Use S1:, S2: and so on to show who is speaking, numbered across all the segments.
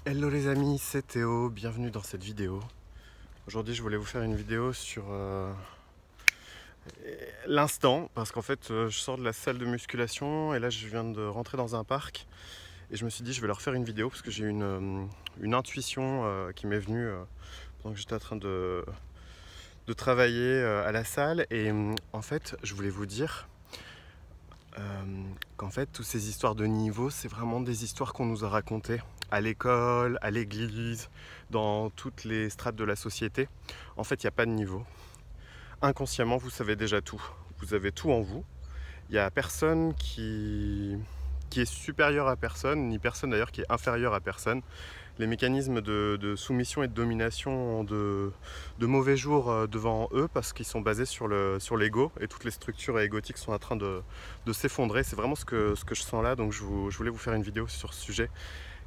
S1: Hello les amis, c'est Théo, bienvenue dans cette vidéo. Aujourd'hui je voulais vous faire une vidéo sur l'instant, parce qu'en fait je sors de la salle de musculation et là je viens de rentrer dans un parc et je me suis dit je vais leur faire une vidéo parce que j'ai une intuition qui m'est venue pendant que j'étais en train de travailler à la salle et en fait je voulais vous dire qu'en fait toutes ces histoires de niveau c'est vraiment des histoires qu'on nous a racontées à l'école, à l'église, dans toutes les strates de la société. En fait il n'y a pas de niveau. Inconsciemment vous savez déjà tout, vous avez tout en vous. Il n'y a personne qui est supérieur à personne, ni personne d'ailleurs qui est inférieur à personne. Les mécanismes de soumission et de domination ont de mauvais jours devant eux parce qu'ils sont basés sur l'ego et toutes les structures égotiques sont en train de s'effondrer. C'est vraiment ce que je sens là, donc je voulais vous faire une vidéo sur ce sujet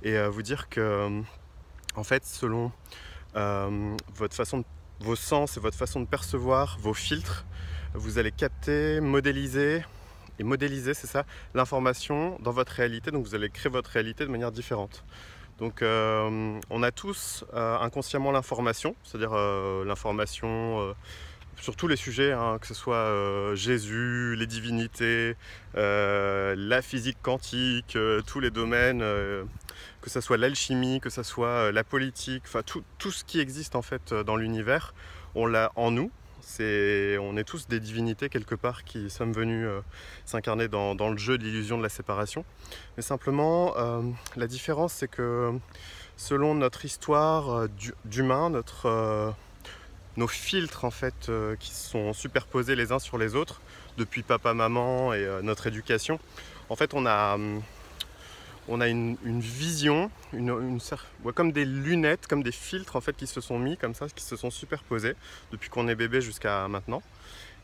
S1: et vous dire que en fait selon votre façon de, vos sens et votre façon de percevoir, vos filtres, vous allez capter, modéliser, et modéliser c'est ça, l'information dans votre réalité, donc vous allez créer votre réalité de manière différente. Donc on a tous inconsciemment l'information, c'est-à-dire l'information sur tous les sujets, hein, que ce soit Jésus, les divinités, la physique quantique, tous les domaines, que ce soit l'alchimie, que ce soit la politique, enfin tout ce qui existe en fait dans l'univers, on l'a en nous. On est tous des divinités quelque part qui sommes venus s'incarner dans le jeu de l'illusion de la séparation. Mais simplement, la différence c'est que selon notre histoire d'humain, nos filtres en fait qui sont superposés les uns sur les autres depuis papa, maman et notre éducation, en fait on a une vision, ouais, comme des lunettes, comme des filtres en fait qui se sont mis comme ça, qui se sont superposés depuis qu'on est bébé jusqu'à maintenant.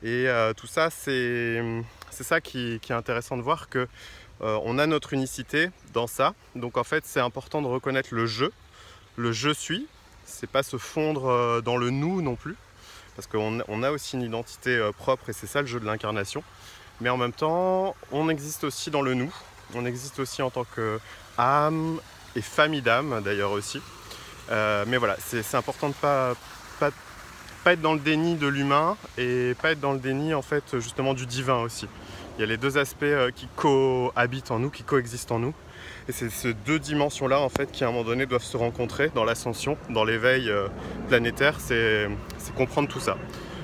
S1: Et tout ça, c'est ça qui est intéressant de voir que on a notre unicité dans ça. Donc en fait, c'est important de reconnaître le je suis. C'est pas se fondre dans le nous non plus, parce qu'on a aussi une identité propre et c'est ça le jeu de l'incarnation. Mais en même temps, on existe aussi dans le nous. On existe aussi en tant qu'âme et famille d'âme d'ailleurs aussi. Mais voilà, c'est important de pas être dans le déni de l'humain et pas être dans le déni en fait justement du divin aussi. Il y a les deux aspects qui cohabitent en nous, qui coexistent en nous. Et c'est ces deux dimensions-là en fait qui à un moment donné doivent se rencontrer dans l'ascension, dans l'éveil planétaire, c'est comprendre tout ça.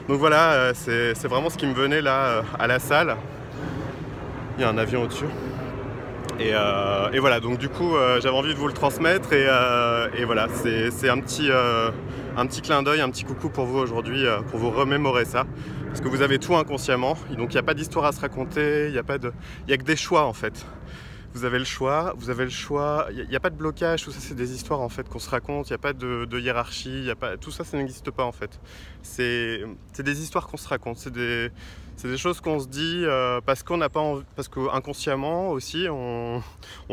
S1: Donc voilà, c'est vraiment ce qui me venait là à la salle. Il y a un avion au-dessus. Et voilà, donc du coup j'avais envie de vous le transmettre et voilà, c'est un petit clin d'œil, un petit coucou pour vous aujourd'hui, pour vous remémorer ça, parce que vous avez tout inconsciemment, donc il n'y a pas d'histoire à se raconter, il n'y a que des choix en fait. Vous avez le choix, il n'y a pas de blocage, tout ça c'est des histoires en fait qu'on se raconte, il n'y a pas de hiérarchie, tout ça n'existe pas en fait. C'est des histoires qu'on se raconte, c'est des choses qu'on se dit parce qu'on n'a pas envie, parce qu'inconsciemment aussi on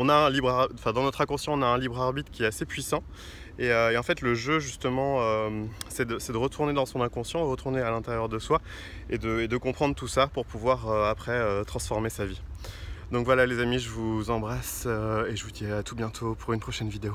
S1: a un enfin dans notre inconscient on a un libre arbitre qui est assez puissant et en fait le jeu justement c'est de retourner dans son inconscient, retourner à l'intérieur de soi et de comprendre tout ça pour pouvoir après transformer sa vie. Donc voilà les amis, je vous embrasse et je vous dis à tout bientôt pour une prochaine vidéo.